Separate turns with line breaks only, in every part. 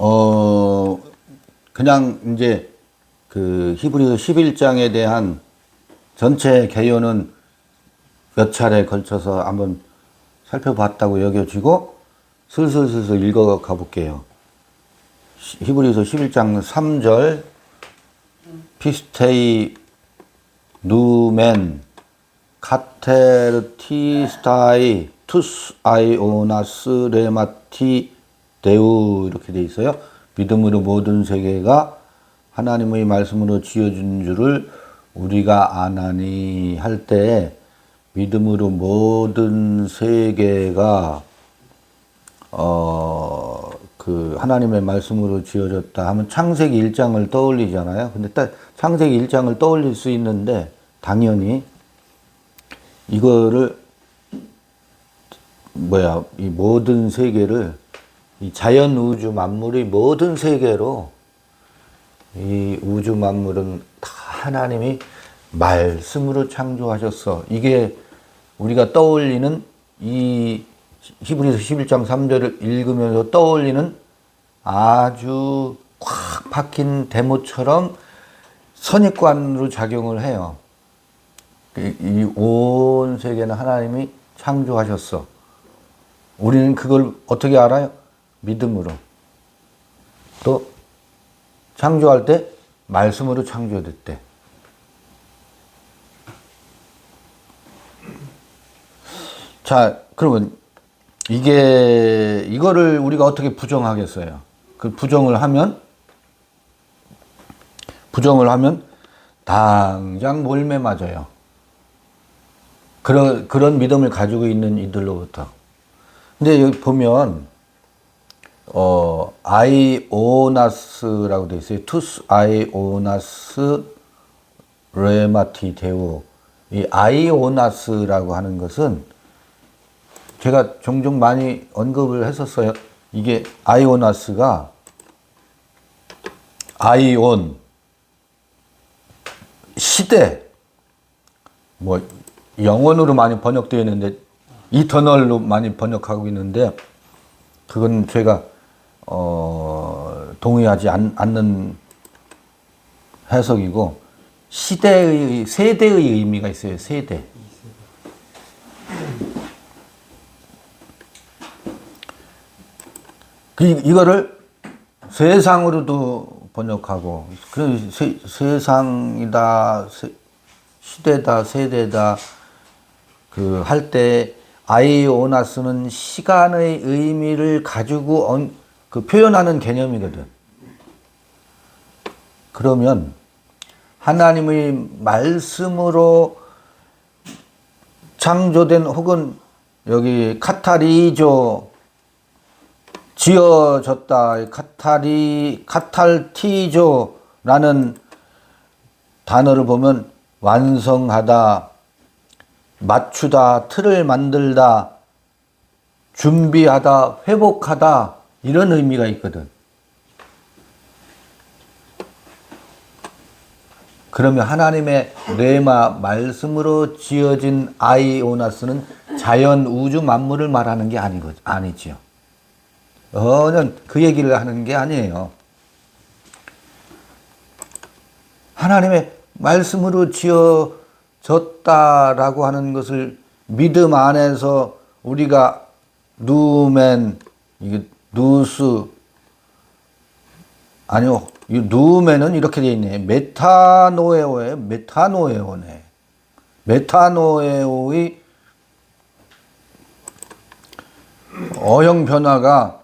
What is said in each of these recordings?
어, 그냥 이제 그 히브리서 11장에 대한 전체 개요는 몇 차례 걸쳐서 한번 살펴봤다고 여겨지고 슬슬 읽어가 볼게요. 히브리서 11장 3절 피스테이 누멘 카테르티스타이 투스 아이오나스 레마티 데우 이렇게 돼 있어요. 믿음으로 모든 세계가 하나님의 말씀으로 지어진 줄을 우리가 아나니 할 때 믿음으로 모든 세계가 그 하나님의 말씀으로 지어졌다 하면 창세기 1장을 떠올리잖아요. 근데 딱 창세기 1장을 떠올릴 수 있는데 당연히 이거를 이 모든 세계를 이 자연 우주 만물의 모든 세계로 이 우주 만물은 다 하나님이 말씀으로 창조하셨어. 이게 우리가 떠올리는 이 히브리서 11장 3절을 읽으면서 떠올리는 아주 꽉 박힌 데모처럼 선입관으로 작용을 해요. 이 온 세계는 하나님이 창조하셨어. 우리는 그걸 어떻게 알아요? 믿음으로. 또 창조할 때 말씀으로 창조됐대. 자, 그러면 이거를 우리가 어떻게 부정하겠어요? 그 부정을 하면 당장 몰매 맞아요. 그런 믿음을 가지고 있는 이들로부터. 근데 여기 보면, 아이오나스라고 되어 있어요. 투스 아이오나스 레마티 데우. 이 아이오나스라고 하는 것은 제가 종종 많이 언급을 했었어요. 이게 아이오나스가 아이온, 시대, 영원으로 많이 번역되어 있는데 이터널로 많이 번역하고 있는데 그건 제가 동의하지 않는 해석이고 세대의 의미가 있어요. 세대. 이거를 세상으로도 번역하고 세상이다, 시대다, 세대다 그 할 때 아이오나스는 시간의 의미를 가지고 그 표현하는 개념이거든. 그러면 하나님의 말씀으로 창조된 혹은 여기 카타리조 지어졌다. 카탈티조라는 단어를 보면 완성하다, 맞추다, 틀을 만들다, 준비하다, 회복하다 이런 의미가 있거든. 그러면 하나님의 레마 말씀으로 지어진 아이오나스는 자연 우주 만물을 말하는 게 아니지요. 전혀 그 얘기를 하는 게 아니에요. 하나님의 말씀으로 지어졌다라고 하는 것을 믿음 안에서 우리가 누멘, 누스, 아니요, 이 누멘은 이렇게 되어 있네. 메타노에오에 메타노에오네. 메타노에오의 어형 변화가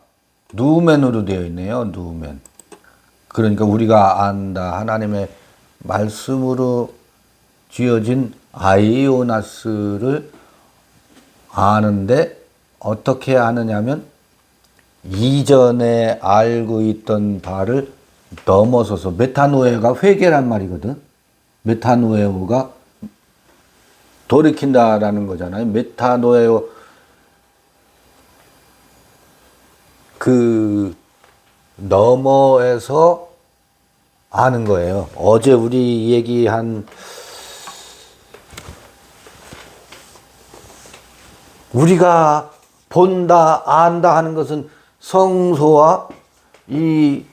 누멘으로 되어 있네요. 누멘. 그러니까 우리가 안다. 하나님의 말씀으로 지어진 아이오나스를 아는데 어떻게 아느냐면 이전에 알고 있던 바를 넘어서서 메타노에가 회개란 말이거든. 메타노에오가 돌이킨다라는 거잖아요. 메타노에오 그 너머에서 아는 거예요. 어제 우리 얘기한 우리가 본다, 안다 하는 것은 성소와 이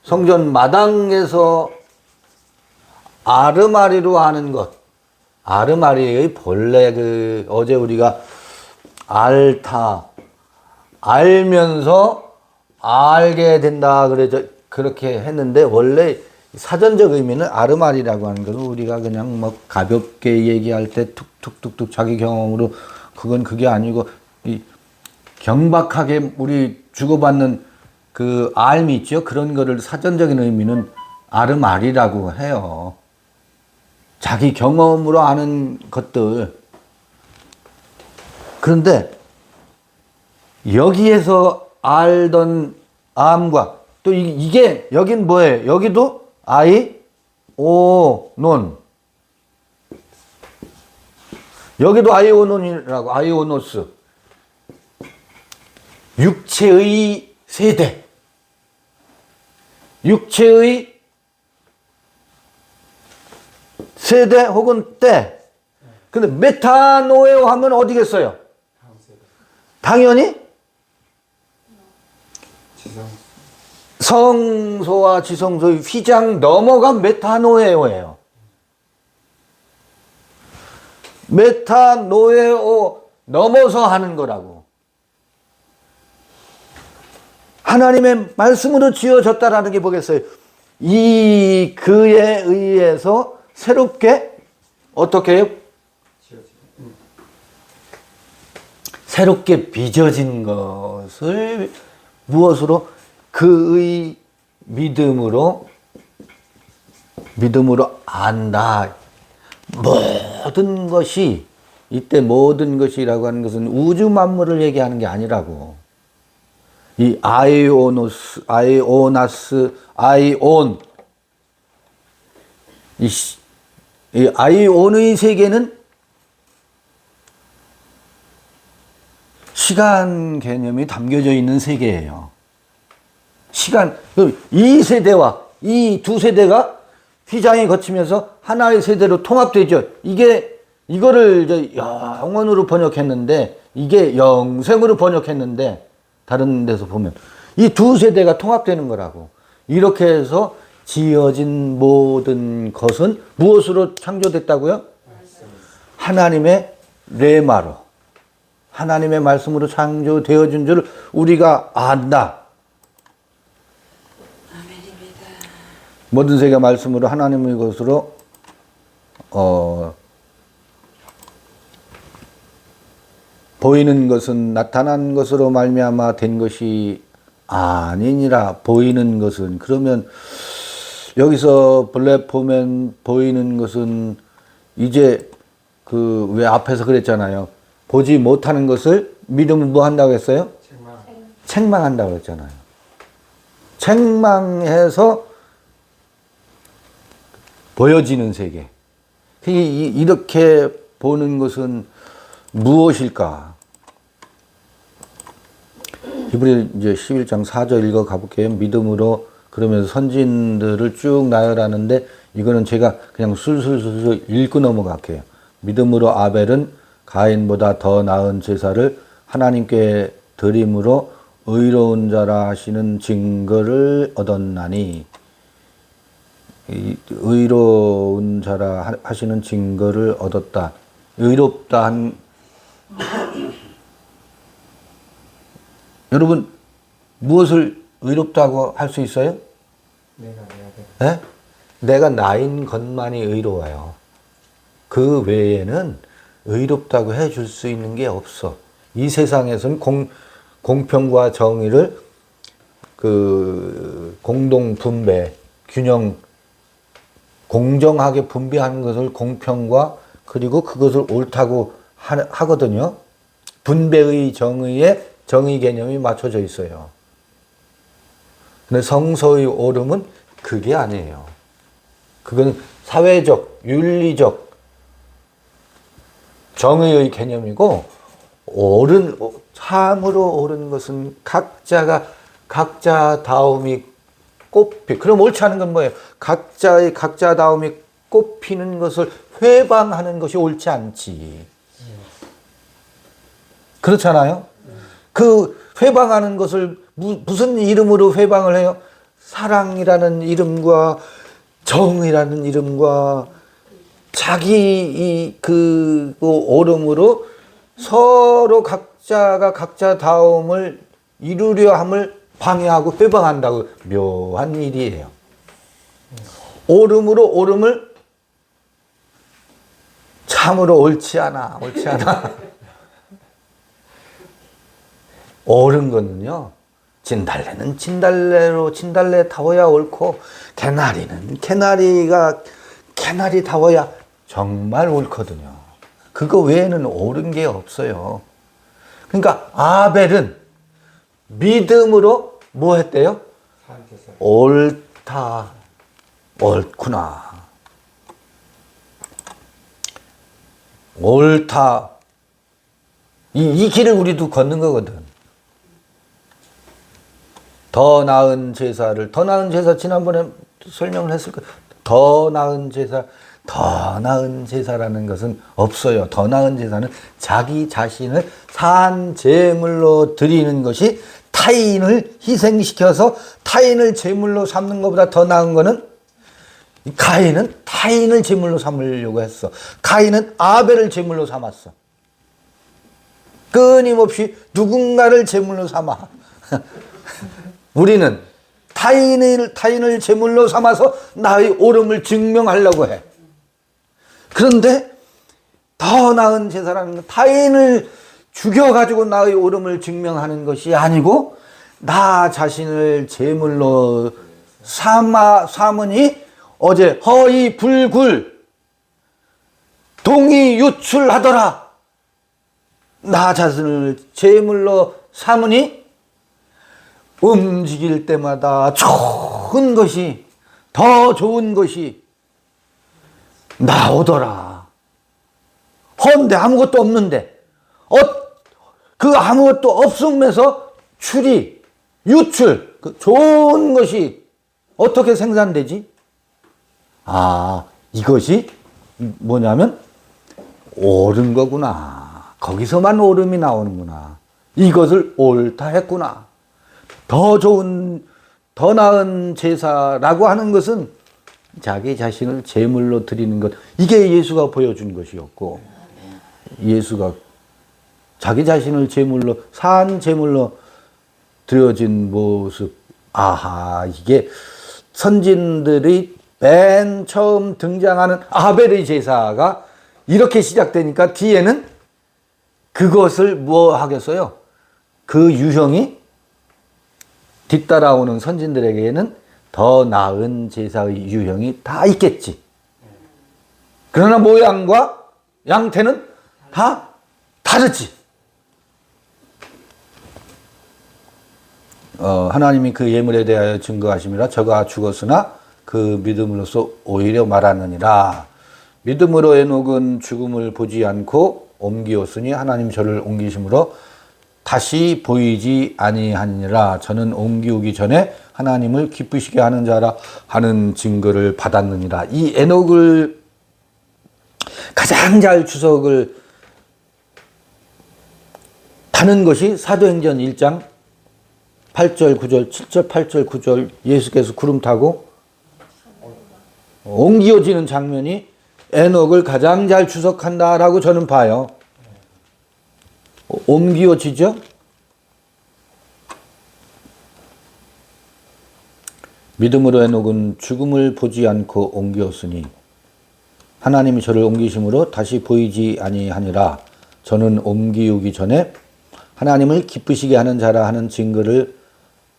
성전 마당에서 아르마리로 하는 것, 아르마리의 본래 어제 우리가 알타, 알면서 알게 된다 그렇게 했는데, 원래 사전적 의미는 아르마리라고 하는 것은 우리가 그냥 뭐 가볍게 얘기할 때 툭툭툭툭 자기 경험으로 그게 아니고, 이 경박하게 우리 주고받는 그 알미 있죠? 그런 거를 사전적인 의미는 아르마리라고 해요. 자기 경험으로 아는 것들. 그런데 여기에서 알던 암과 또 이게 여긴 뭐예요? 여기도 아이오논. 여기도 아이오논이라고, 아이오노스. 육체의 세대. 육체의 세대 혹은 때. 근데 메타노에오 하면 어디겠어요? 당연히 성소와 지성소의 휘장 넘어가 메타노에오예요. 메타노에오 넘어서 하는 거라고. 하나님의 말씀으로 지어졌다라는 게 뭐겠어요? 이 그에 의해서 새롭게 어떻게 해요? 새롭게 빚어진 것을 무엇으로? 그의 믿음으로 안다. 모든 것이, 이때 모든 것이라고 하는 것은 우주 만물을 얘기하는 게 아니라고. 이 아이오노스, 아이오나스, 아이온. 이 아이온의 세계는 시간 개념이 담겨져 있는 세계예요. 시간, 이 세대와 이 두 세대가 휘장이 거치면서 하나의 세대로 통합되죠. 이거를 이제 영원으로 번역했는데, 이게 영생으로 번역했는데, 다른 데서 보면 이 두 세대가 통합되는 거라고. 이렇게 해서 지어진 모든 것은 무엇으로 창조됐다고요? 하나님의 레마로, 하나님의 말씀으로 창조되어진 줄 우리가 안다.
아멘입니다.
모든 세계 말씀으로 하나님의 것으로 보이는 것은 나타난 것으로 말미암아 된 것이 아니니라. 보이는 것은, 그러면 여기서 본래 보면 보이는 것은 이제 왜 앞에서 그랬잖아요. 보지 못하는 것을 믿음은 뭐 한다고 했어요? 책망한다고 했잖아요. 책망해서 보여지는 세계. 이렇게 보는 것은 무엇일까? 히브리 이제 11장 4절 읽어 가볼게요. 믿음으로, 그러면서 선진들을 쭉 나열하는데, 이거는 제가 그냥 술술술 읽고 넘어갈게요. 믿음으로 아벨은 가인보다 더 나은 제사를 하나님께 드림으로 의로운 자라 하시는 증거를 얻었나니. 의로운 자라 하시는 증거를 얻었다. 의롭다 한 여러분, 무엇을 의롭다고 할 수 있어요? 네? 내가 나인 것만이 의로워요. 그 외에는 의롭다고 해줄 수 있는 게 없어. 이 세상에서는 공평과 정의를 공동 분배, 균형, 공정하게 분배하는 것을 공평과, 그리고 그것을 옳다고 하거든요. 분배의 정의 개념이 맞춰져 있어요. 근데 성서의 옳음은 그게 아니에요. 그건 사회적, 윤리적, 정의의 개념이고, 참으로 옳은 것은 각자다움이 꽃피. 그럼 옳지 않은 건 뭐예요? 각자다움이 꽃피는 것을 회방하는 것이 옳지 않지. 그렇잖아요? 그 회방하는 것을 무슨 이름으로 회방을 해요? 사랑이라는 이름과 정이라는 이름과 자기 그 오름으로 서로 각자가 각자다움을 이루려 함을 방해하고 회방한다고. 묘한 일이에요. 옳음으로 옳음을 참으로 옳지 않아. 옳은 거는요, 진달래는 진달래로 진달래다워야 옳고, 개나리는 개나리다워야 정말 옳거든요. 그거 외에는 옳은 게 없어요. 그러니까 아벨은 믿음으로 뭐 했대요? 옳다, 옳구나. 옳다. 이 길을 우리도 걷는 거거든. 더 나은 제사 지난번에 설명을 했을 거예요. 더 나은 제사라는 것은 없어요. 더 나은 제사는 자기 자신을 산 제물로 드리는 것이, 타인을 희생시켜서 타인을 제물로 삼는 것보다 더 나은 거는, 가인은 타인을 제물로 삼으려고 했어. 가인은 아벨을 제물로 삼았어. 끊임없이 누군가를 제물로 삼아. 우리는 타인을 제물로 삼아서 나의 옳음을 증명하려고 해. 그런데 더 나은 제사라는 건 타인을 죽여가지고 나의 옳음을 증명하는 것이 아니고, 나 자신을 제물로 삼으니 어제 허이 불굴 동이 유출하더라. 나 자신을 제물로 삼으니 움직일 때마다 좋은 것이, 더 좋은 것이 나오더라. 헌데 아무것도 없는데, 그 아무것도 없음에서 유출, 그 좋은 것이 어떻게 생산되지? 이것이 뭐냐면 옳은 거구나. 거기서만 옳음이 나오는구나. 이것을 옳다 했구나. 더 좋은, 더 나은 제사라고 하는 것은 자기 자신을 제물로 드리는 것. 이게 예수가 보여준 것이었고, 예수가 자기 자신을 제물로, 산 제물로 드려진 모습. 이게 선진들이 맨 처음 등장하는 아벨의 제사가 이렇게 시작되니까 뒤에는 그것을 뭐 하겠어요? 그 유형이 뒤따라오는 선진들에게는 더 나은 제사의 유형이 다 있겠지. 그러나 모양과 양태는 다 다르지. 하나님이 그 예물에 대하여 증거하심이라 저가 죽었으나 그 믿음으로써 오히려 말하느니라. 믿음으로 에녹은 죽음을 보지 않고 옮기었으니 하나님 저를 옮기심으로 다시 보이지 아니하니라. 저는 옮기우기 전에 하나님을 기쁘시게 하는 자라 하는 증거를 받았느니라. 이 에녹을 가장 잘 추석을 다는 것이 사도행전 1장 8절 9절 7절 8절 9절 예수께서 구름 타고 옮기어지는 장면이 에녹을 가장 잘 추석한다라고 저는 봐요. 옮기어지죠? 믿음으로 에녹은 죽음을 보지 않고 옮기었으니 하나님이 저를 옮기심으로 다시 보이지 아니하니라. 저는 옮기우기 전에 하나님을 기쁘시게 하는 자라 하는 증거를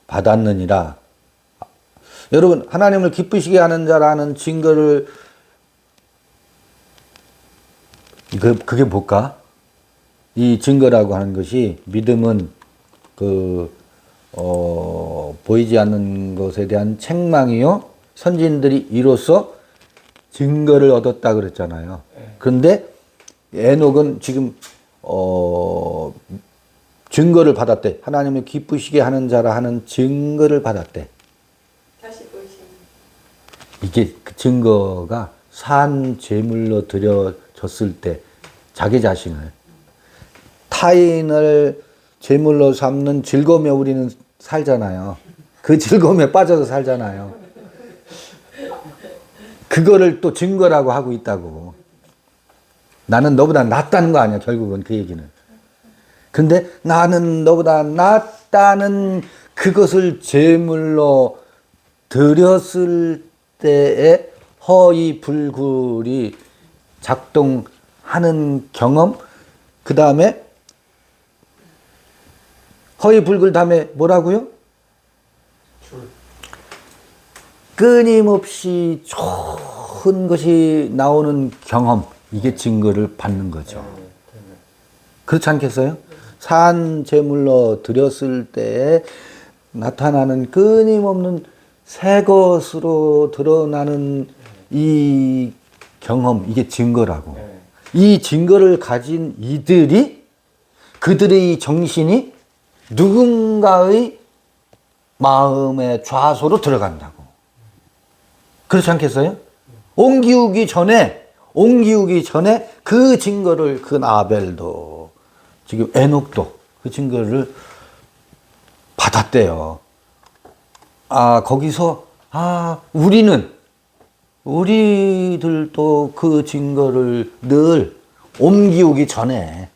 받았느니라. 여러분, 하나님을 기쁘시게 하는 자라는 증거를, 그게 뭘까? 이 증거라고 하는 것이, 믿음은 보이지 않는 것에 대한 책망이요, 선진들이 이로써 증거를 얻었다 그랬잖아요. 그런데 에녹은 지금 증거를 받았대. 하나님을 기쁘시게 하는 자라 하는 증거를 받았대.
다시 보시면
이게 그 증거가 산 제물로 드려졌을 때 자기 자신을, 타인을 제물로 삼는 즐거움에 우리는 살잖아요. 그 즐거움에 빠져서 살잖아요. 그거를 또 증거라고 하고 있다고. 나는 너보다 낫다는 거 아니야, 결국은 그 얘기는. 근데 나는 너보다 낫다는 그것을 제물로 드렸을 때에 허이불굴이 작동하는 경험, 그 다음에 허이불굴 다음에 뭐라고요? 끊임없이 좋은 것이 나오는 경험, 이게 증거를 받는 거죠. 그렇지 않겠어요? 산 제물로 드렸을 때 나타나는 끊임없는 새 것으로 드러나는 이 경험, 이게 증거라고. 이 증거를 가진 이들이, 그들의 정신이 누군가의 마음의 좌소로 들어간다고. 그렇지 않겠어요? 옮기우기 전에 그 증거를, 그 아벨도, 지금 에녹도 그 증거를 받았대요. 거기서, 우리들도 그 증거를 늘 옮기우기 전에,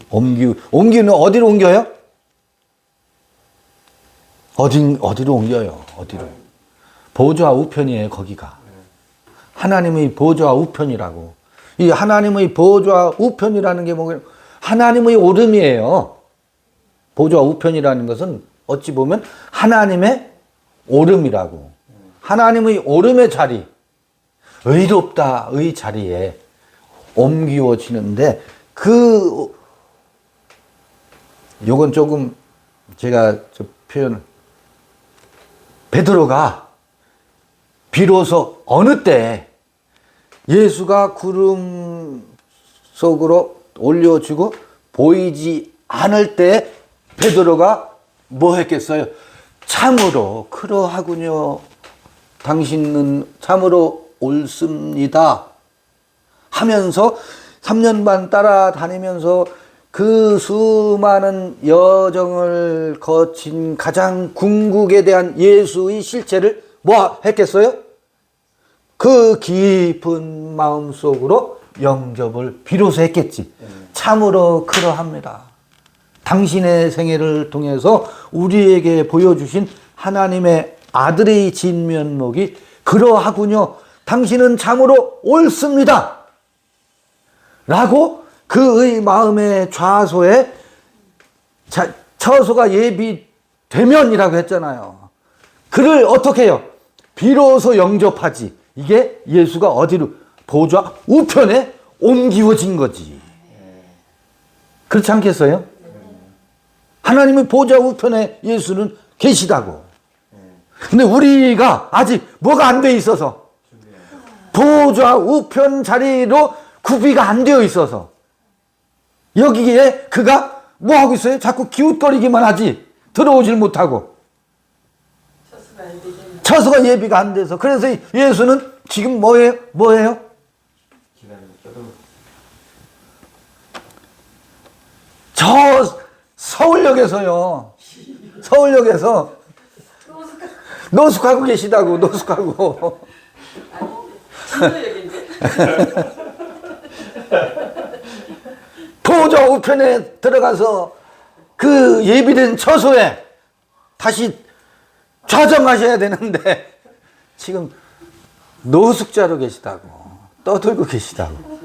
옮기는 어디로 옮겨요? 어디로 옮겨요? 어디로? 보좌 우편이에요, 거기가. 하나님의 보좌 우편이라고. 이 하나님의 보좌 우편이라는 게 뭐예요? 하나님의 오름이에요. 보좌 우편이라는 것은 어찌 보면 하나님의 오름이라고. 하나님의 오름의 자리, 의롭다의 자리에 옮기워지는데, 요건 조금 제가 표현을, 베드로가 비로소 어느 때 예수가 구름 속으로 올려주고 보이지 않을 때 베드로가 뭐 했겠어요? 참으로 그러하군요. 당신은 참으로 옳습니다. 하면서 3년 반 따라다니면서 그 수많은 여정을 거친 가장 궁극에 대한 예수의 실체를 뭐 했겠어요? 그 깊은 마음속으로 영접을 비로소 했겠지. 참으로 그러합니다. 당신의 생애를 통해서 우리에게 보여주신 하나님의 아들의 진면목이 그러하군요. 당신은 참으로 옳습니다. 라고 그의 마음의 좌소에 처소가 예비되면이라고 했잖아요. 그를 어떻게 해요? 비로소 영접하지. 이게 예수가 어디로? 보좌 우편에 옮기워진 거지. 그렇지 않겠어요? 하나님의 보좌 우편에 예수는 계시다고. 근데 우리가 아직 뭐가 안 돼 있어서, 보좌 우편 자리로 구비가 안 되어 있어서, 여기에 그가 뭐 하고 있어요? 자꾸 기웃거리기만 하지 들어오질 못하고, 처소가 예비가 안 돼서. 그래서 예수는 지금 뭐예요? 저 서울역에서요. 서울역에서 노숙하고 계시다고. 노숙하고. 보좌 우편에 들어가서 그 예비된 처소에 다시 좌정하셔야 되는데 지금 노숙자로 계시다고. 떠들고 계시다고.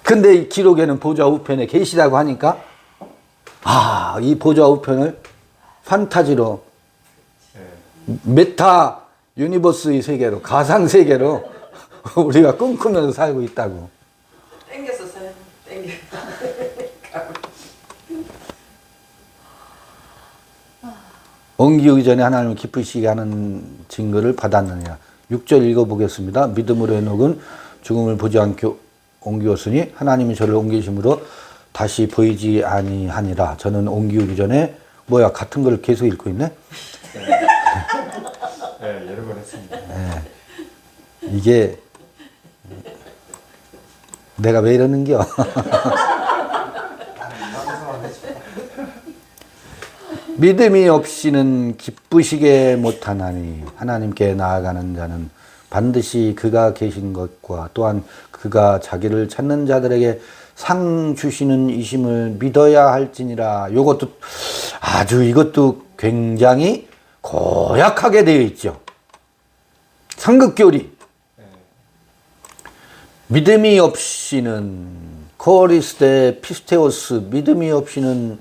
근데 이 기록에는 보좌 우편에 계시다고 하니까, 이 보좌 우편을 판타지로, 메타 유니버스의 세계로, 가상 세계로 우리가 꿈꾸면서 살고 있다고.
땡겨서 사요. 땡겨.
옮기기 전에 하나님을 기쁘시게 하는 증거를 받았느냐. 6절 읽어보겠습니다. 믿음으로 에녹은 죽음을 보지 않고 옮기었으니 하나님이 저를 옮기심으로 다시 보이지 아니하니라. 저는 옮기기 전에 같은 걸 계속 읽고 있네.
네, 여러 번 했습니다.
네. 이게 내가 왜 이러는겨? 믿음이 없이는 기쁘시게 못하나니 하나님께 나아가는 자는 반드시 그가 계신 것과 또한 그가 자기를 찾는 자들에게 상 주시는 이심을 믿어야 할지니라. 이것도 이것도 굉장히 고약하게 되어 있죠. 상급교리. 믿음이 없이는 코리스데 피스테오스, 믿음이 없이는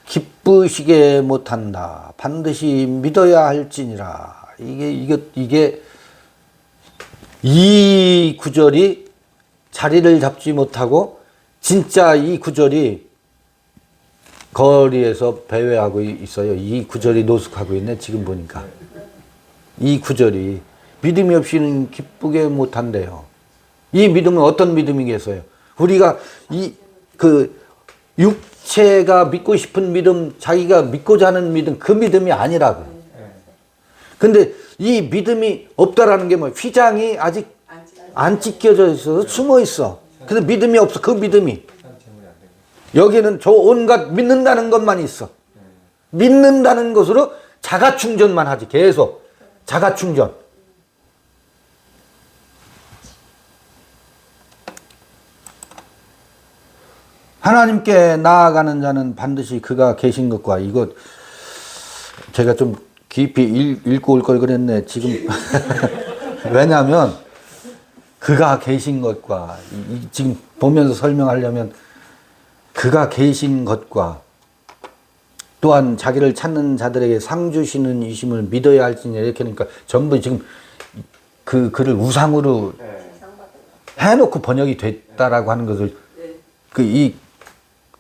기쁘시게 못한다. 반드시 믿어야 할지니라. 이게 이 구절이 자리를 잡지 못하고 진짜 이 구절이 거리에서 배회하고 있어요. 이 구절이 노숙하고 있네. 지금 보니까 이 구절이 믿음이 없이는 기쁘게 못한대요. 이 믿음은 어떤 믿음이겠어요? 우리가 육체가 믿고 싶은 믿음, 자기가 믿고자 하는 믿음, 그 믿음이 아니라고. 근데 이 믿음이 없다라는 게 뭐, 휘장이 아직 안 찢겨져 있어서 숨어 있어. 근데 믿음이 없어. 그 믿음이. 여기는 저 온갖 믿는다는 것만 있어. 믿는다는 것으로 자가 충전만 하지. 계속 자가 충전. 하나님께 나아가는 자는 반드시 그가 계신 것과, 이거 제가 좀 깊이 읽고 올 걸 그랬네 지금. 왜냐하면 그가 계신 것과, 지금 보면서 설명하려면 그가 계신 것과 또한 자기를 찾는 자들에게 상 주시는 이심을 믿어야 할지니, 이렇게 하니까 전부 지금 그 글을 우상으로 해놓고 번역이 됐다라고 하는 것을 이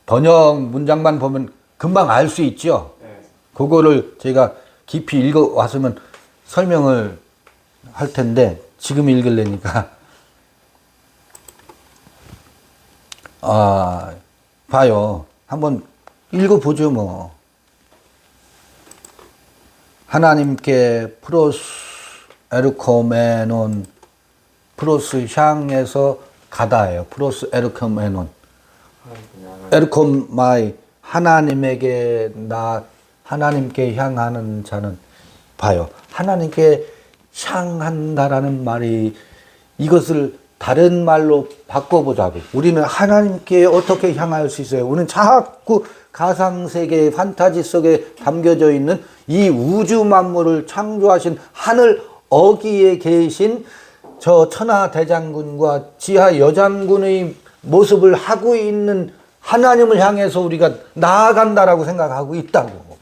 번역 문장만 보면 금방 알 수 있죠. 그거를 제가 깊이 읽어 왔으면 설명을 할 텐데 지금 읽으려니까 봐요. 한번 읽어보죠 뭐. 하나님께 프로스 에르코메논, 프로스 향해서 가다예요. 프로스 에르코메논. 에르콤마이, 하나님에게 하나님께 향하는 자는, 봐요. 하나님께 향한다라는 말이, 이것을 다른 말로 바꿔보자고. 우리는 하나님께 어떻게 향할 수 있어요? 우리는 자꾸 가상세계, 판타지 속에 담겨져 있는 이 우주 만물을 창조하신 하늘 어귀에 계신 저 천하대장군과 지하 여장군의 모습을 하고 있는 하나님을 향해서 우리가 나아간다라고 생각하고 있다고.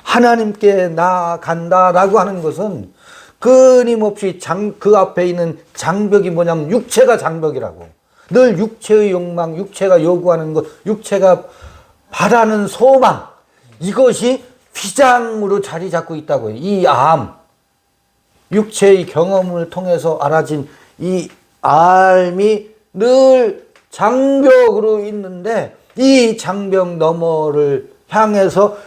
하나님께 나아간다라고 하는 것은 끊임없이 그 앞에 있는 장벽이 뭐냐면 육체가 장벽이라고. 늘 육체의 욕망, 육체가 요구하는 것, 육체가 바라는 소망, 이것이 휘장으로 자리 잡고 있다고요. 이 육체의 경험을 통해서 알아진 이 삶이 늘 장벽으로 있는데, 이 장벽 너머를 향해서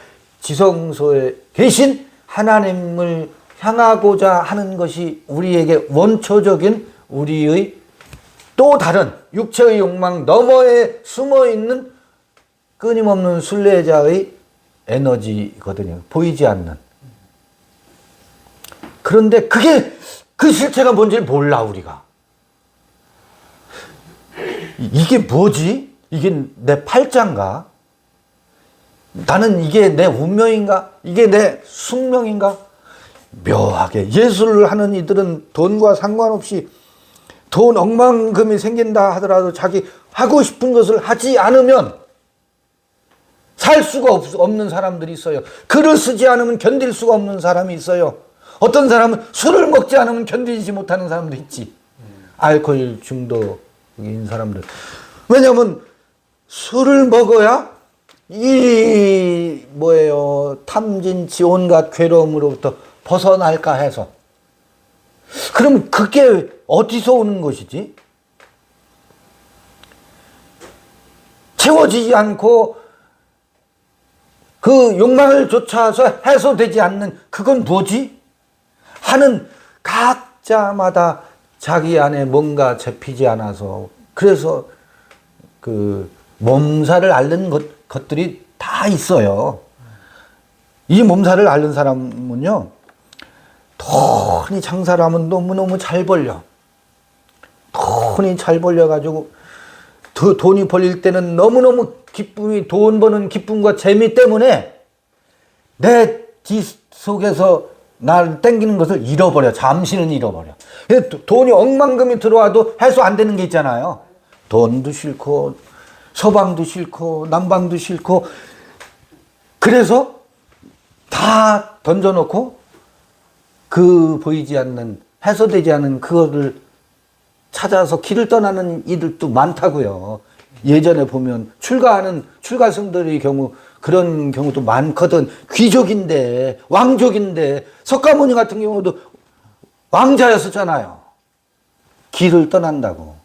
지성소에 계신 하나님을 향하고자 하는 것이 우리에게 원초적인 우리의 또 다른 육체의 욕망 너머에 숨어 있는 끊임없는 순례자의 에너지거든요. 보이지 않는. 그런데 그 실체가 뭔지를 몰라, 우리가. 이게 뭐지? 이게 내 팔자인가? 나는 이게 내 운명인가? 이게 내 숙명인가? 묘하게 예술을 하는 이들은 돈과 상관없이 돈 억만금이 생긴다 하더라도 자기 하고 싶은 것을 하지 않으면 살 수가 없는 사람들이 있어요. 글을 쓰지 않으면 견딜 수가 없는 사람이 있어요. 어떤 사람은 술을 먹지 않으면 견디지 못하는 사람도 있지. 알코올 중독인 사람들. 왜냐하면 술을 먹어야 탐진치 온갖 괴로움으로부터 벗어날까 해서. 그럼 그게 어디서 오는 것이지? 채워지지 않고 그 욕망을 쫓아서 해소되지 않는 그건 뭐지? 하는 각자마다 자기 안에 뭔가 잡히지 않아서, 그래서 그 몸살을 앓는 것들이 다 있어요. 이 몸살을 앓는 사람은요, 돈이 장사를 하면 너무너무 잘 벌려. 돈이 잘 벌려가지고, 돈이 벌릴 때는 너무너무 기쁨이, 돈 버는 기쁨과 재미 때문에 내 뒷 속에서 날 땡기는 것을 잃어버려. 잠시는 잃어버려. 돈이 억만금이 들어와도 해소 안 되는 게 있잖아요. 돈도 싫고, 서방도 싫고, 남방도 싫고, 그래서 다 던져놓고 그 보이지 않는, 해소되지 않는 그거를 찾아서 길을 떠나는 이들도 많다고요. 예전에 보면 출가하는 출가생들의 경우 그런 경우도 많거든. 귀족인데, 왕족인데, 석가모니 같은 경우도 왕자였었잖아요. 길을 떠난다고.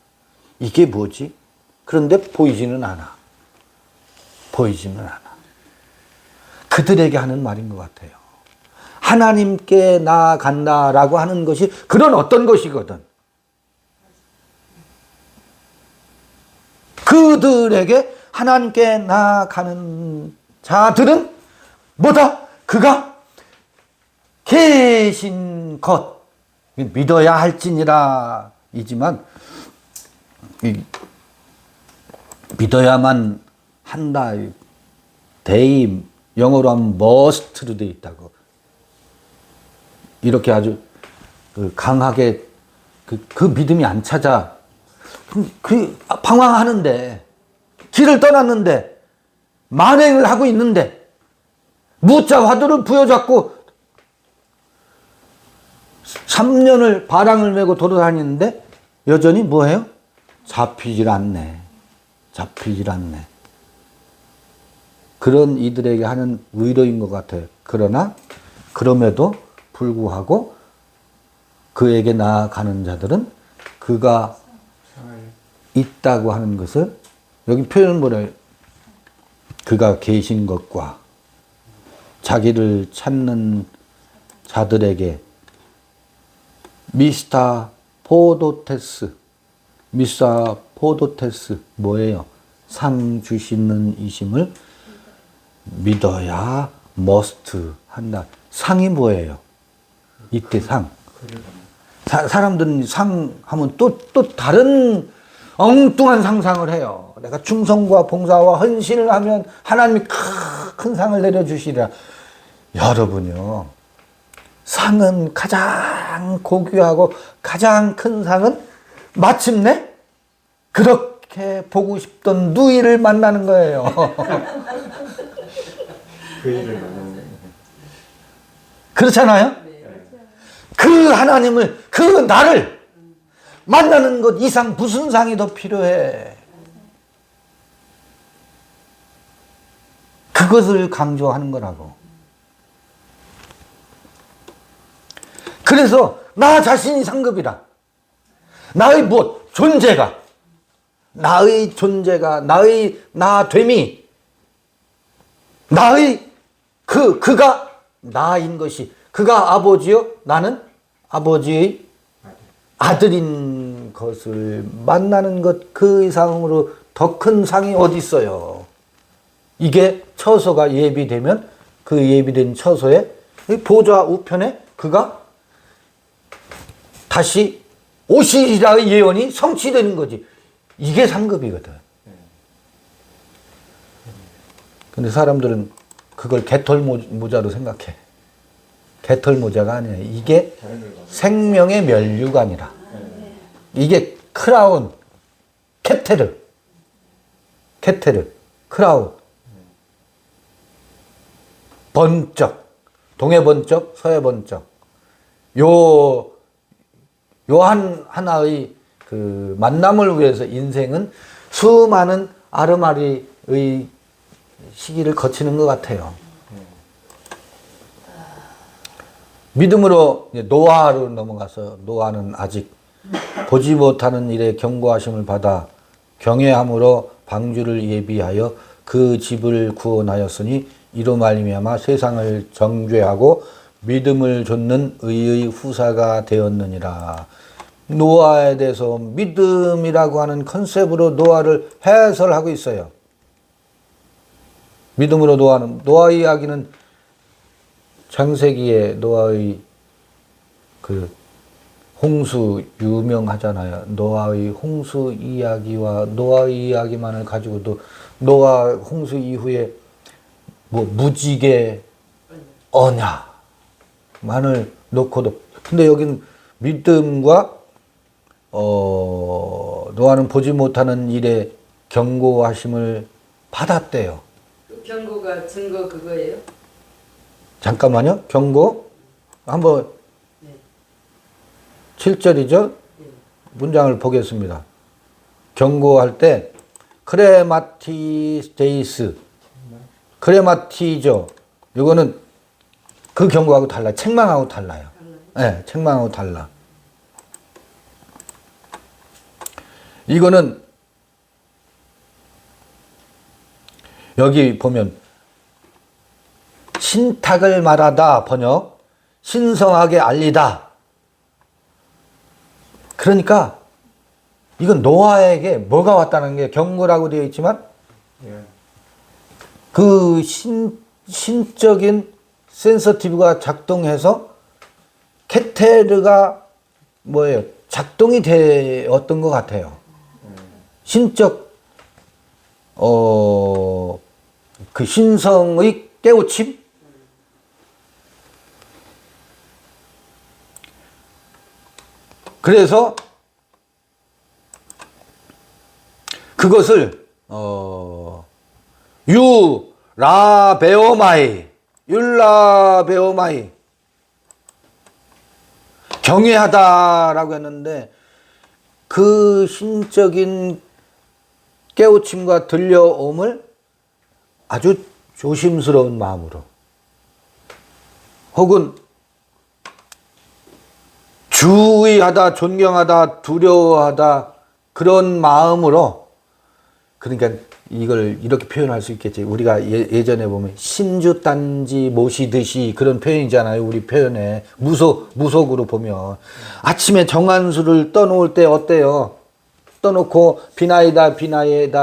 이게 뭐지? 그런데 보이지는 않아. 보이지는 않아. 그들에게 하는 말인 것 같아요. 하나님께 나아간다라고 하는 것이 그런 어떤 것이거든. 그들에게 하나님께 나아가는 자들은 뭐다? 그가 계신 것 믿어야 할지니라 이지만 믿어야만 한다. they 영어로 하면 must로 되어 있다고. 이렇게 아주 강하게 그 믿음이 안 찾아. 방황하는데, 길을 떠났는데, 만행을 하고 있는데, 무자 화두를 부여잡고 3년을 바랑을 메고 돌아다니는데, 여전히 뭐해요? 잡히질 않네. 잡히질 않네. 그런 이들에게 하는 위로인 것 같아요. 그러나, 그럼에도 불구하고, 그에게 나아가는 자들은 그가 있다고 하는 것을 여기 표현은 뭐래요? 그가 계신 것과 자기를 찾는 자들에게 미스터 포도테스 뭐예요? 상 주시는 이심을 믿어야 must 한다. 상이 뭐예요? 이때 상. 사람들은 상 하면 또 다른 엉뚱한 상상을 해요. 내가 충성과 봉사와 헌신을 하면 하나님이 큰 상을 내려주시리라. 여러분요, 상은 가장 고귀하고 가장 큰 상은 마침내 그렇게 보고 싶던 누이를 만나는 거예요.
그 일을 만나는 거예요.
그렇잖아요? 그 하나님을, 그 나를 만나는 것 이상 무슨 상이 더 필요해? 그것을 강조하는 거라고. 그래서 나 자신이 상급이라. 나의 존재가, 나의 나됨이, 나의 그가 나인 것이, 그가 아버지요, 나는 아버지의 아들인 것을 만나는 것, 그 이상으로 더 큰 상이 어디 있어요? 이게 처소가 예비되면 그 예비된 처소에 보좌 우편에 그가 다시 오시리라의 예언이 성취되는 거지. 이게 상급이거든. 근데 사람들은 그걸 개털모자로 생각해. 개털모자가 아니야. 이게 생명의 면류관이라. 이게 크라운, 케테르, 크라운. 번쩍, 동해 번쩍, 서해 번쩍. 하나의 그 만남을 위해서 인생은 수많은 아르마리의 시기를 거치는 것 같아요. 믿음으로 노아로 넘어가서 노아는 아직 보지 못하는 일에 경고하심을 받아 경외함으로 방주를 예비하여 그 집을 구원하였으니 이로 말미암아 세상을 정죄하고 믿음을 좇는 의의 후사가 되었느니라. 노아에 대해서 믿음이라고 하는 컨셉으로 노아를 해설하고 있어요. 믿음으로 노아 이야기는 창세기에 노아의 그 홍수 유명하잖아요. 노아의 홍수 이야기와 노아의 이야기만을 가지고도 노아 홍수 이후에 뭐 무지개 언약만을 놓고도, 근데 여긴 믿음과 노아는 보지 못하는 일에 경고하심을 받았대요.
그 경고가 증거 그거예요?
잠깐만요. 경고 한번
네.
7절이죠.
네.
문장을 보겠습니다. 경고할 때 크레마티데이스, 크레마티죠. 이거는 그 경고하고 달라요. 책망하고 달라요. 네, 책망하고 달라. 이거는 여기 보면 신탁을 말하다 번역, 신성하게 알리다. 그러니까 이건 노아에게 뭐가 왔다는 게 경고라고 되어 있지만
예.
그 신적인 센서티브가 작동해서 케테르가 뭐예요? 작동이 되었던 것 같아요. 신적 그 신성의 깨우침? 그래서 그것을 율라베오마이 경외하다라고 했는데, 그 신적인 깨우침과 들려옴을 아주 조심스러운 마음으로, 혹은 주의하다, 존경하다, 두려워하다, 그런 마음으로, 그러니까 이걸 이렇게 표현할 수 있겠지. 우리가 예전에 보면 신주단지 모시듯이 그런 표현이잖아요. 우리 표현에 무속으로 보면 아침에 정한수를 떠놓을 때 어때요? 떠놓고 비나이다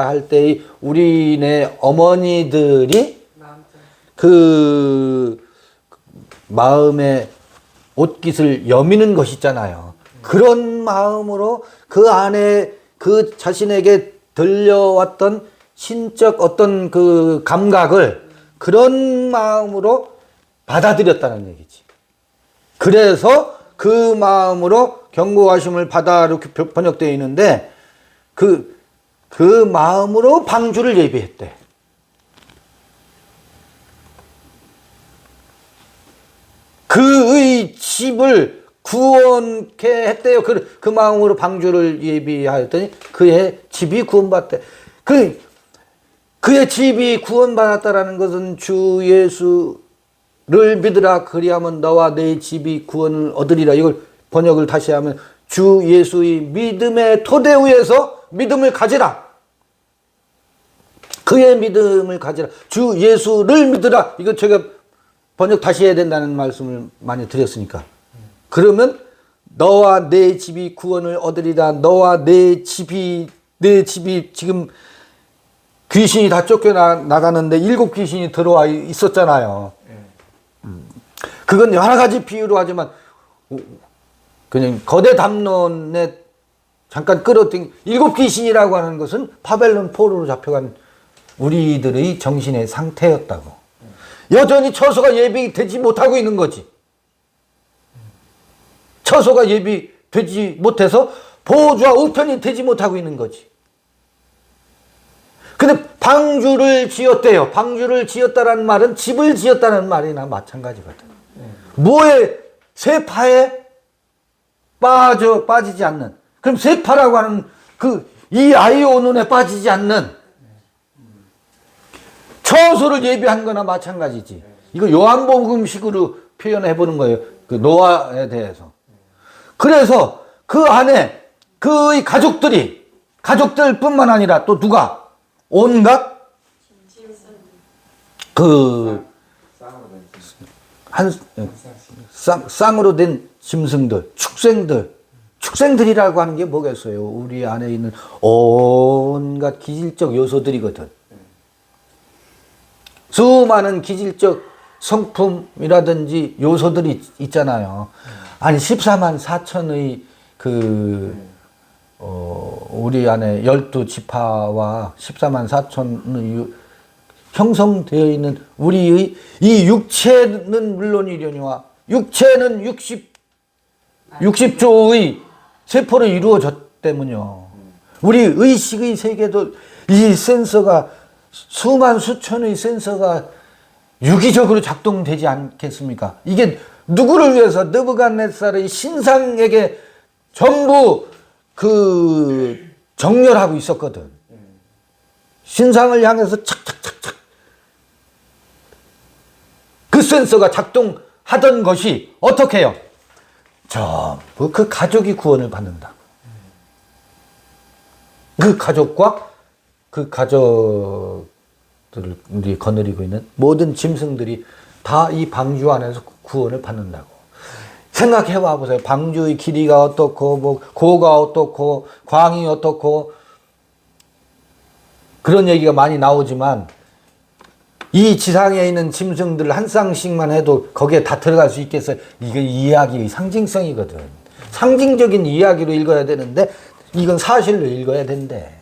할 때 우리네 어머니들이 그 마음의 옷깃을 여미는 것이 있잖아요. 그런 마음으로 그 안에 그 자신에게 들려왔던 신적 어떤 그 감각을 그런 마음으로 받아들였다는 얘기지. 그래서 그 마음으로 경고하심을 받아 이렇게 번역되어 있는데, 그 마음으로 방주를 예비했대. 그의 집을 구원케 했대요. 그 마음으로 방주를 예비하였더니 그의 집이 구원받대. 그의 집이 구원받았다라는 것은 주 예수를 믿으라 그리하면 너와 내 집이 구원을 얻으리라. 이걸 번역을 다시 하면 주 예수의 믿음의 토대 위에서 믿음을 가지라. 그의 믿음을 가지라. 주 예수를 믿으라. 이거 제가 번역 다시 해야 된다는 말씀을 많이 드렸으니까. 그러면 너와 내 집이 구원을 얻으리라. 너와 내 집이 지금 귀신이 다 쫓겨나가는데 7 귀신이 들어와 있었잖아요. 그건 여러 가지 비유로 하지만 그냥 거대 담론에 잠깐 끌어당긴 7 귀신이라고 하는 것은 바벨론 포로로 잡혀간 우리들의 정신의 상태였다고. 여전히 처소가 예비되지 못하고 있는 거지. 처소가 예비되지 못해서 보호주와 우편이 되지 못하고 있는 거지. 근데 방주를 지었대요. 방주를 지었다라는 말은 집을 지었다는 말이나 마찬가지거든. 뭐에? 세파에 빠지지 않는. 그럼 세파라고 하는 이 아이오눈에 빠지지 않는 처소를 예비한 거나 마찬가지지. 이거 요한복음식으로 표현해 보는 거예요. 그 노아에 대해서. 그래서 그 안에 그의 가족들뿐만 아니라 또 누가? 온갖 쌍으로 된 짐승들, 축생들이라고 하는 게 뭐겠어요? 우리 안에 있는 온갖 기질적 요소들이거든. 수많은 기질적 성품이라든지 요소들이 있잖아요. 아니 14만 4천의 우리 안에 12지파와 14만 4천의 형성되어 있는 우리의 이 육체는 물론이려니와 육체는 60조의 세포로 이루어졌기 때문이요. 우리 의식의 세계도 이 센서가 수만 수천의 센서가 유기적으로 작동되지 않겠습니까? 이게 누구를 위해서 느부갓네살의 신상에게 전부 정렬하고 있었거든. 신상을 향해서 착착착착 그 센서가 작동하던 것이 어떻게 해요? 전부 그 가족이 구원을 받는다. 그 가족과 그 가족들이 거느리고 있는 모든 짐승들이 다 이 방주 안에서 구원을 받는다고. 생각해 봐 보세요. 방주의 길이가 어떻고, 뭐, 고가 어떻고, 광이 어떻고, 그런 얘기가 많이 나오지만, 이 지상에 있는 짐승들 한 쌍씩만 해도 거기에 다 들어갈 수 있겠어요? 이게 이야기의 상징성이거든. 상징적인 이야기로 읽어야 되는데, 이건 사실로 읽어야 된대.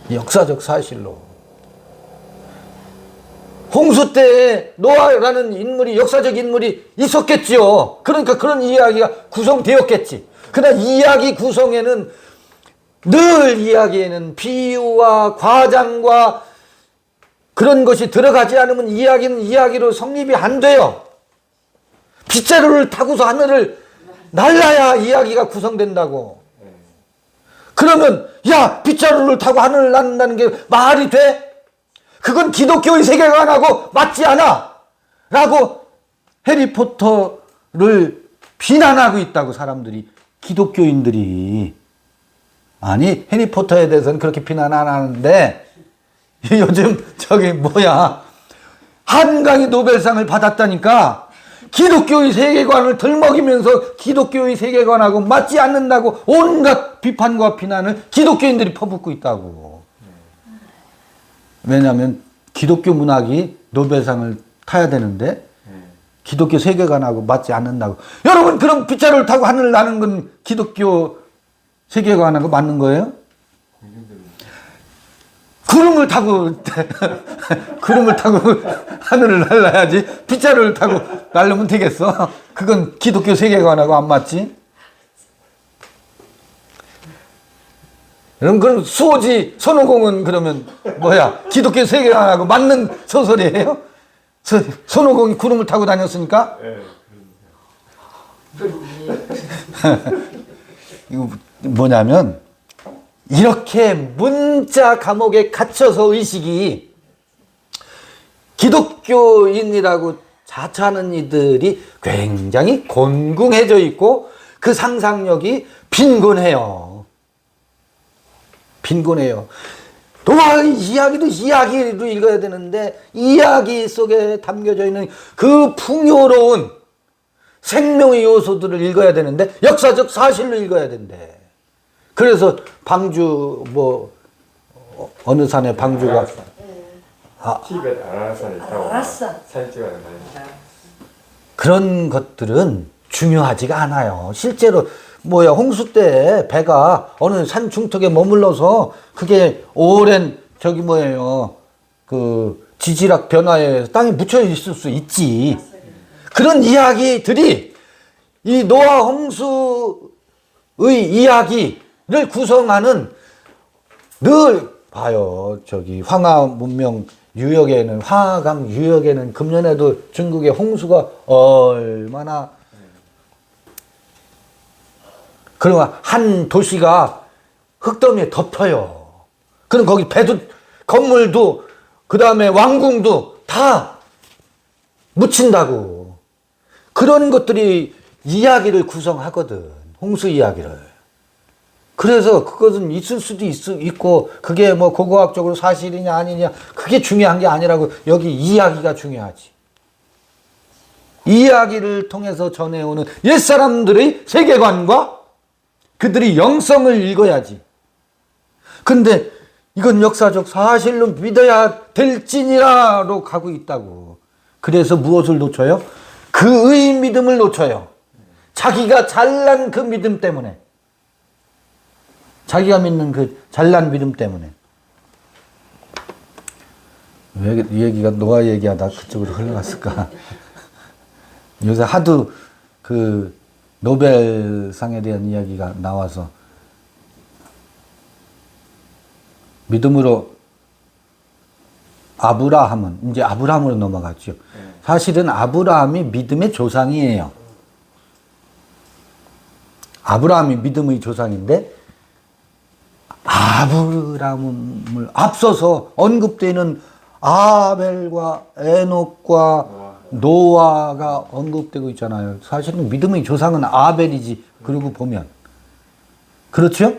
역사적 사실로. 홍수 때에 노아라는 인물이, 역사적 인물이 있었겠지요. 그러니까 그런 이야기가 구성되었겠지. 그러나 이야기 구성에는 늘 이야기에는 비유와 과장과 그런 것이 들어가지 않으면 이야기는 이야기로 성립이 안 돼요. 빗자루를 타고서 하늘을 날라야 이야기가 구성된다고. 그러면 야, 빗자루를 타고 하늘을 날는다는 게 말이 돼? 그건 기독교의 세계관하고 맞지 않아! 라고 해리포터를 비난하고 있다고 사람들이, 기독교인들이. 아니, 해리포터에 대해서는 그렇게 비난 안 하는데 요즘 한강이 노벨상을 받았다니까 기독교의 세계관을 들먹이면서 기독교의 세계관하고 맞지 않는다고 온갖 비판과 비난을 기독교인들이 퍼붓고 있다고. 왜냐하면 기독교 문학이 노벨상을 타야 되는데 기독교 세계관하고 맞지 않는다고. 여러분, 그럼 빗자루를 타고 하늘을 나는 건 기독교 세계관하고 맞는 거예요? 구름을 타고 하늘을 날라야지. 빗자루를 타고 날르면 되겠어? 그건 기독교 세계관하고 안 맞지? 그럼 수호지 손오공은 그러면 기독교 세계관하고 맞는 소설이에요? 손오공이 구름을 타고 다녔으니까? 이거 뭐냐면, 이렇게 문자 감옥에 갇혀서 의식이 기독교인이라고 자처하는 이들이 굉장히 곤궁해져 있고 그 상상력이 빈곤해요. 노아의 이야기도 이야기로 읽어야 되는데 이야기 속에 담겨져 있는 그 풍요로운 생명의 요소들을 읽어야 되는데 역사적 사실로 읽어야 된대. 그래서 방주 어느 산에 방주가
티벳 아라산에 있다고 사진 찍었는데
그런 것들은 중요하지가 않아요. 실제로 홍수 때 배가 어느 산 중턱에 머물러서 그게 오랜 지질학 변화에 땅에 묻혀 있을 수 있지. 그런 이야기들이 이 노아 홍수의 이야기를 구성하는, 늘 봐요. 황하 문명 유역에는, 황하강 유역에는 금년에도 중국의 홍수가 얼마나, 그러면 한 도시가 흙더미에 덮여요. 그럼 거기 배도, 건물도, 그 다음에 왕궁도 다 묻힌다고. 그런 것들이 이야기를 구성하거든. 홍수 이야기를. 그래서 그것은 있을 수도 있고, 그게 고고학적으로 사실이냐 아니냐, 그게 중요한 게 아니라고. 여기 이야기가 중요하지. 이야기를 통해서 전해오는 옛사람들의 세계관과 그들이 영성을 읽어야지. 근데 이건 역사적 사실로 믿어야 될지니라로 가고 있다고. 그래서 무엇을 놓쳐요? 그의 믿음을 놓쳐요. 자기가 잘난 그 믿음 때문에. 자기가 믿는 그 잘난 믿음 때문에. 왜 이 얘기가 노아 얘기하다 그쪽으로 흘러갔을까? 요새 하도 그 노벨상에 대한 이야기가 나와서 믿음으로 아브라함은 이제 아브라함으로 넘어갔죠. 사실은 아브라함이 믿음의 조상이에요. 아브라함이 믿음의 조상인데 아브라함을 앞서서 언급되는 아벨과 에녹과 노아가 언급되고 있잖아요. 사실은 믿음의 조상은 아벨이지. 그러고 보면 그렇죠?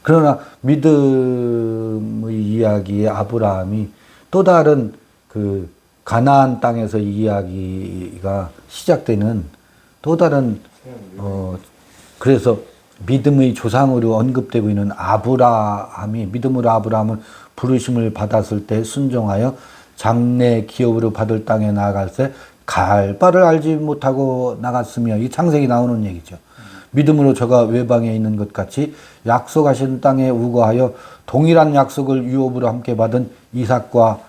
그러나 믿음의 이야기에 아브라함이 또 다른 그 가나안 땅에서 이야기가 시작되는 또 다른 그래서 믿음의 조상으로 언급되고 있는 아브라함이 믿음으로 아브라함은 부르심을 받았을 때 순종하여 장래 기업으로 받을 땅에 나아갈 때 갈 바를 알지 못하고 나갔으며 이 창세기 나오는 얘기죠. 믿음으로 저가 외방에 있는 것 같이 약속하신 땅에 우거하여 동일한 약속을 유업으로 함께 받은 이삭과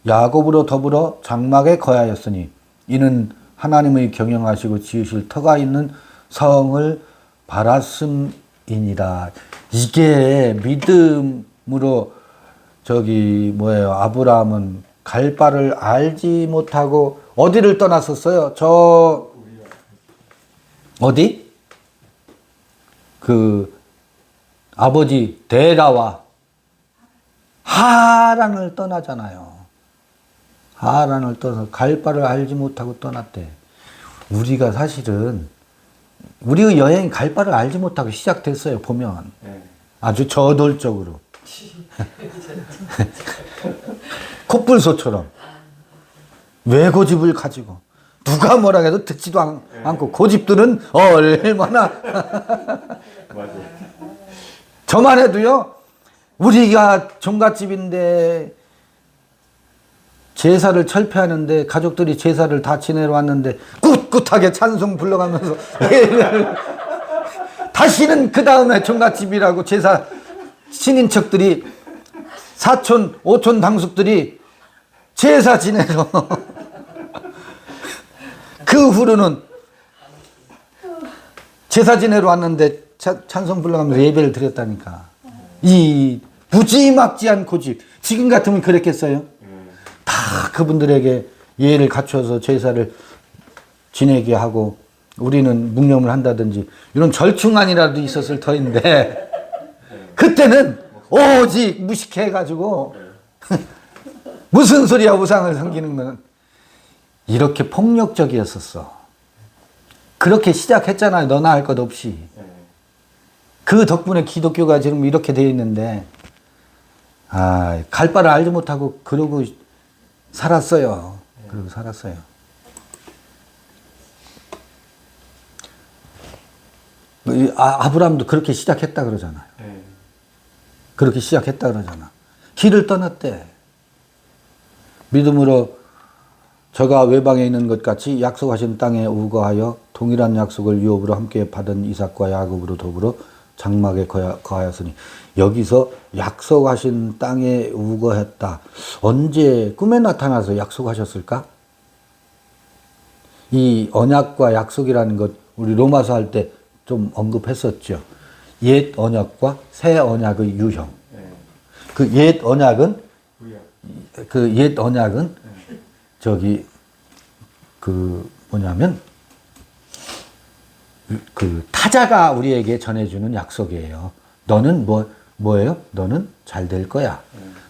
야곱으로 더불어 장막에 거하였으니 이는 하나님의 경영하시고 지으실 터가 있는 성을 바랐음이니라. 이게 믿음으로 아브라함은 갈 바를 알지 못하고 어디를 떠났었어요? 어디? 그 아버지 데라와 하란을 떠나잖아요. 하란을 떠나서 갈 바를 알지 못하고 떠났대. 우리가 사실은 우리의 여행이 갈 바를 알지 못하고 시작됐어요. 보면 아주 저돌적으로 콧불소처럼 외고집을 가지고 누가 뭐라 해도 듣지도 않고 고집들은 얼마나 저만 해도요. 우리가 종갓집인데 제사를 철폐하는데 가족들이 제사를 다 지내러 왔는데 꿋꿋하게 찬송 불러가면서 다시는 그 다음에 종갓집이라고 제사 친인척들이 사촌 오촌 당숙들이 제사 지내러 그 후로는 제사 지내러 왔는데 찬송 불러가면서 예배를 드렸다니까. 이 무지막지한 고집. 지금 같으면 그랬겠어요? 다 그분들에게 예를 갖춰서 제사를 지내게 하고 우리는 묵념을 한다든지 이런 절충안이라도 있었을 터인데 그때는 오직 무식해가지고 무슨 소리야 우상을 섬기는 건 이렇게 폭력적이었었어. 그렇게 시작했잖아요. 너나 할 것 없이. 그 덕분에 기독교가 지금 이렇게 되어 있는데 갈 바를 알지 못하고 그러고 살았어요. 그러고 살았어요. 아브라함도 그렇게 시작했다 그러잖아요. 그렇게 시작했다 그러잖아. 길을 떠났대. 믿음으로 저가 외방에 있는 것 같이 약속하신 땅에 우거하여 동일한 약속을 유업으로 함께 받은 이삭과 야곱으로 더불어 장막에 거하였으니 여기서 약속하신 땅에 우거했다. 언제 꿈에 나타나서 약속하셨을까? 이 언약과 약속이라는 것 우리 로마서 할 때 좀 언급했었죠. 옛 언약과 새 언약의 유형. 그 옛 언약은 타자가 우리에게 전해주는 약속이에요. 너는 뭐예요? 너는 잘 될 거야.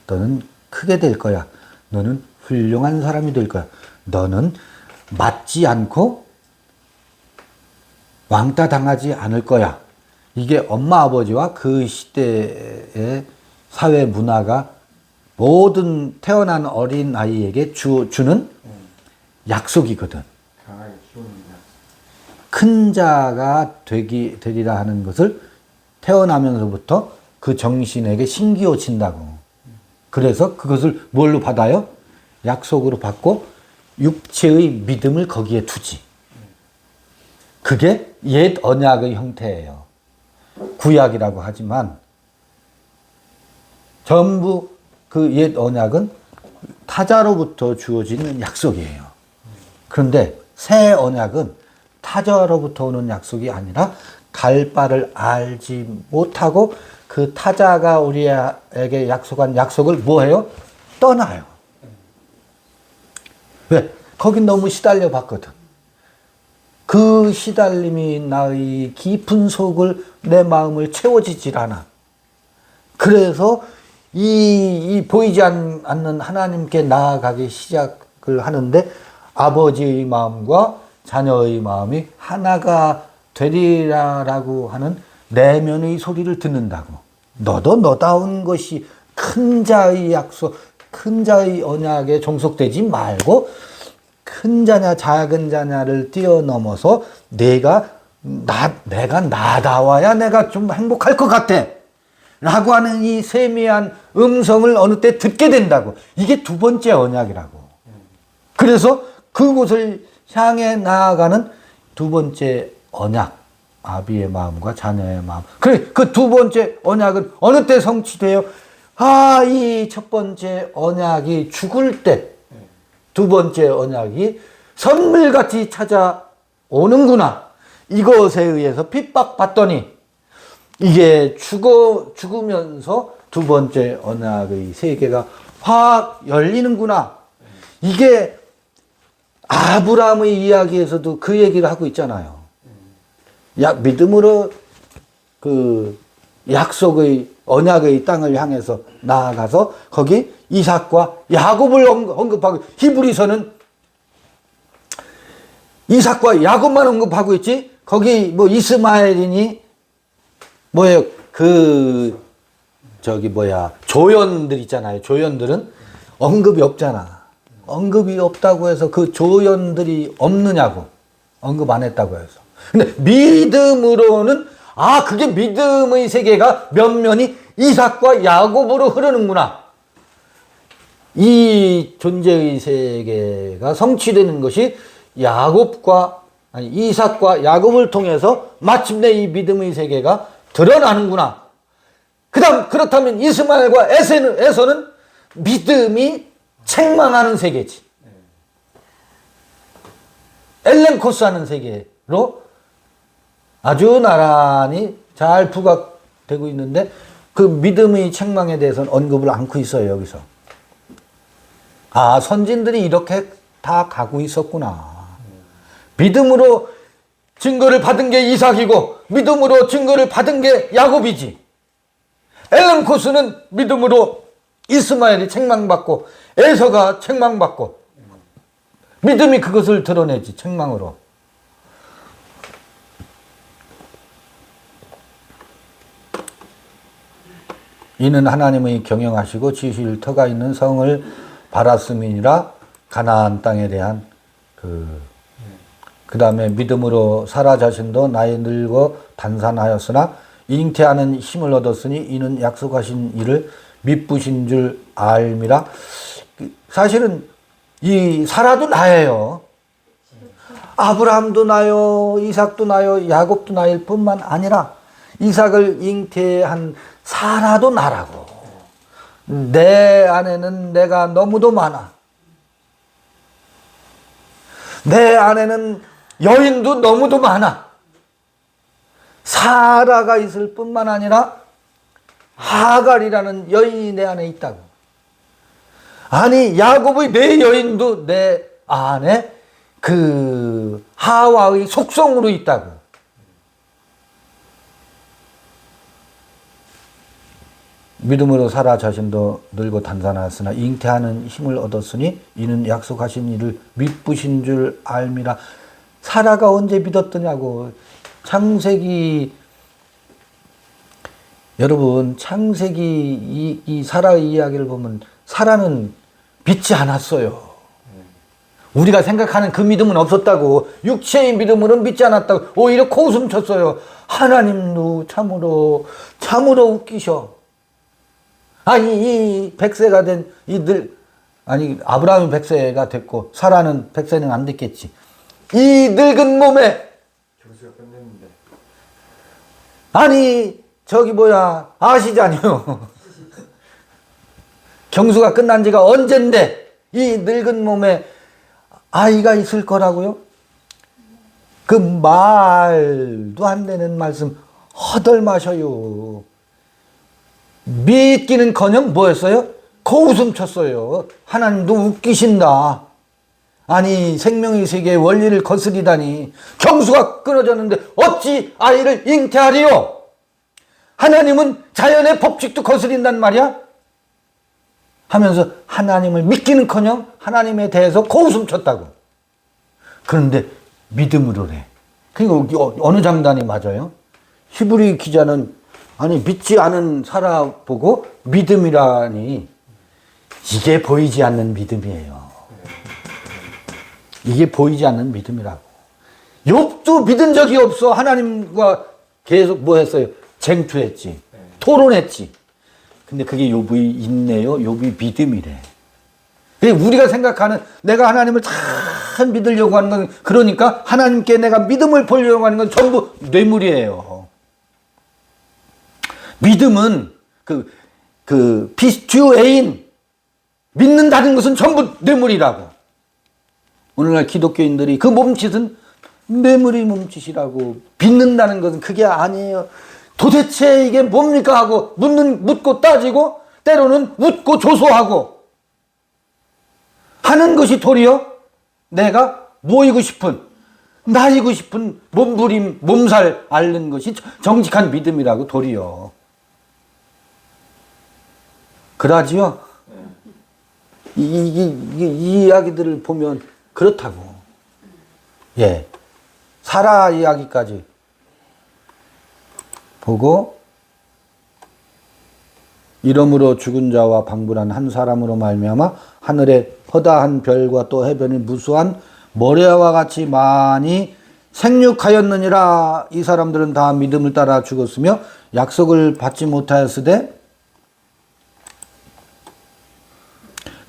너는 크게 될 거야. 너는 훌륭한 사람이 될 거야. 너는 맞지 않고 왕따 당하지 않을 거야. 이게 엄마 아버지와 그 시대의 사회 문화가 모든 태어난 어린 아이에게 주는 약속이거든. 큰 자가 되리라 하는 것을 태어나면서부터 그 정신에게 신기어친다고. 그래서 그것을 뭘로 받아요? 약속으로 받고 육체의 믿음을 거기에 두지. 그게 옛 언약의 형태예요. 구약이라고 하지만 전부 그 옛 언약은 타자로부터 주어지는 약속이에요. 그런데 새 언약은 타자로부터 오는 약속이 아니라 갈 바를 알지 못하고 그 타자가 우리에게 약속한 약속을 뭐해요? 떠나요. 왜? 거긴 너무 시달려 봤거든. 그 시달림이 나의 깊은 속을 내 마음을 채워지질 않아. 그래서 이 보이지 않는 하나님께 나아가기 시작을 하는데 아버지의 마음과 자녀의 마음이 하나가 되리라라고 하는 내면의 소리를 듣는다고. 너도 너다운 것이 큰 자의 약속, 큰 자의 언약에 종속되지 말고 큰 자냐 작은 자냐를 뛰어넘어서 내가 나다워야 내가 좀 행복할 것 같아 라고 하는 이 세미한 음성을 어느 때 듣게 된다고. 이게 두 번째 언약이라고. 그래서 그곳을 향해 나아가는 두 번째 언약, 아비의 마음과 자녀의 마음. 그래, 그 두 번째 언약은 어느 때 성취돼요? 이 첫 번째 언약이 죽을 때 두 번째 언약이 선물같이 찾아오는구나. 이것에 의해서 핍박받더니 이게 죽으면서 두 번째 언약의 세계가 확 열리는구나. 이게 아브라함의 이야기에서도 그 얘기를 하고 있잖아요. 믿음으로 그 약속의 언약의 땅을 향해서 나아가서 거기 이삭과 야곱을 언급하고, 히브리서는 이삭과 야곱만 언급하고 있지 거기 뭐 이스마엘이니 뭐예요, 조연들 있잖아요. 조연들은 언급이 없잖아. 언급이 없다고 해서 그 조연들이 없느냐고. 언급 안 했다고 해서. 근데 믿음으로는 그게 믿음의 세계가 면면이 이삭과 야곱으로 흐르는구나. 이 존재의 세계가 성취되는 것이 이삭과 야곱을 통해서 마침내 이 믿음의 세계가 드러나는구나. 그렇다면 이스마엘과 에서는 믿음이 책망하는 세계지. 엘렌코스하는 세계로 아주 나란히 잘 부각되고 있는데 그 믿음의 책망에 대해서는 언급을 않고 있어요. 여기서. 선진들이 이렇게 다 가고 있었구나. 믿음으로 증거를 받은 게 이삭이고 믿음으로 증거를 받은 게 야곱이지. 엘렌코스는 믿음으로 이스마엘이 책망받고 에서가 책망받고 믿음이 그것을 드러내지, 책망으로. 이는 하나님의 경영하시고 지으실 터가 있는 성을 바랐음이니라. 가나안 땅에 대한 그 다음에 믿음으로 사라 자신도 나이 늙어 단산하였으나 잉태하는 힘을 얻었으니 이는 약속하신 일을 미쁘신 줄 알미라. 사실은 이 사라도 나예요. 아브라함도 나요, 이삭도 나요, 야곱도 나일 뿐만 아니라 이삭을 잉태한 사라도 나라고. 내 안에는 내가 너무도 많아. 내 안에는 여인도 너무도 많아. 사라가 있을 뿐만 아니라 하갈이라는 여인이 내 안에 있다고. 아니, 야곱의 내 여인도 내 안에 그 하와의 속성으로 있다고. 믿음으로 사라 자신도 늙고 단산하였으나 잉태하는 힘을 얻었으니 이는 약속하신 일을 미쁘신 줄 알미라. 사라가 언제 믿었더냐고. 여러분, 창세기 이 사라의 이야기를 보면 사라는 믿지 않았어요. 우리가 생각하는 그 믿음은 없었다고. 육체의 믿음으로는 믿지 않았다고. 오히려 코웃음 쳤어요. 하나님도 참으로 웃기셔. 이 100세가 된 이들 아니 아브라함이 100세가 됐고 사라는 100세는 안 됐겠지. 이 늙은 몸에
경수가 끝냈는데
아니 저기 뭐야 아시잖아요. 경수가 끝난 지가 언젠데 이 늙은 몸에 아이가 있을 거라고요? 그 말도 안 되는 말씀 허덜마셔요. 믿기는커녕 뭐였어요? 거웃음 쳤어요. 하나님도 웃기신다. 아니 생명의 세계의 원리를 거스리다니 경수가 끊어졌는데 어찌 아이를 잉태하리요? 하나님은 자연의 법칙도 거스린단 말이야? 하면서 하나님을 믿기는커녕 하나님에 대해서 거웃음 쳤다고. 그런데 믿음으로래. 그러니까 어느 장단이 맞아요? 히브리 기자는 아니 믿지 않은 사라 보고 믿음이라니 이게 보이지 않는 믿음이에요. 이게 보이지 않는 믿음이라고. 욥도 믿은 적이 없어. 하나님과 계속 뭐 했어요? 쟁투했지. 토론했지. 근데 그게 욥이 있네요. 욥이 믿음이래. 우리가 생각하는 내가 하나님을 잘 믿으려고 하는 건 그러니까 하나님께 내가 믿음을 보려고 하는 건 전부 뇌물이에요. 믿음은 피스튜에인 믿는다는 것은 전부 뇌물이라고. 오늘날 기독교인들이 그 몸짓은 뇌물이 몸짓이라고. 믿는다는 것은 그게 아니에요. 도대체 이게 뭡니까 하고 묻고 따지고 때로는 묻고 조소하고 하는 것이 도리어 내가 모이고 싶은 나이고 싶은 몸부림 몸살 앓는 것이 정직한 믿음이라고 도리어. 그러지요? 이 이야기들을 보면 그렇다고. 예. 사라 이야기까지 보고 이러므로 죽은 자와 방불한 한 사람으로 말미암아 하늘의 허다한 별과 또 해변의 무수한 모래와 같이 많이 생육하였느니라. 이 사람들은 다 믿음을 따라 죽었으며 약속을 받지 못하였으되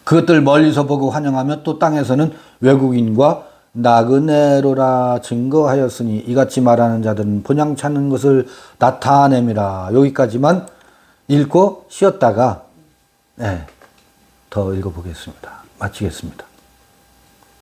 그것들 멀리서 보고 환영하며 또 땅에서는 외국인과 나그네로라 증거하였으니 이같이 말하는 자들은 본향 찾는 것을 나타냄이라. 여기까지만 읽고 쉬었다가 더 읽어보겠습니다. 마치겠습니다.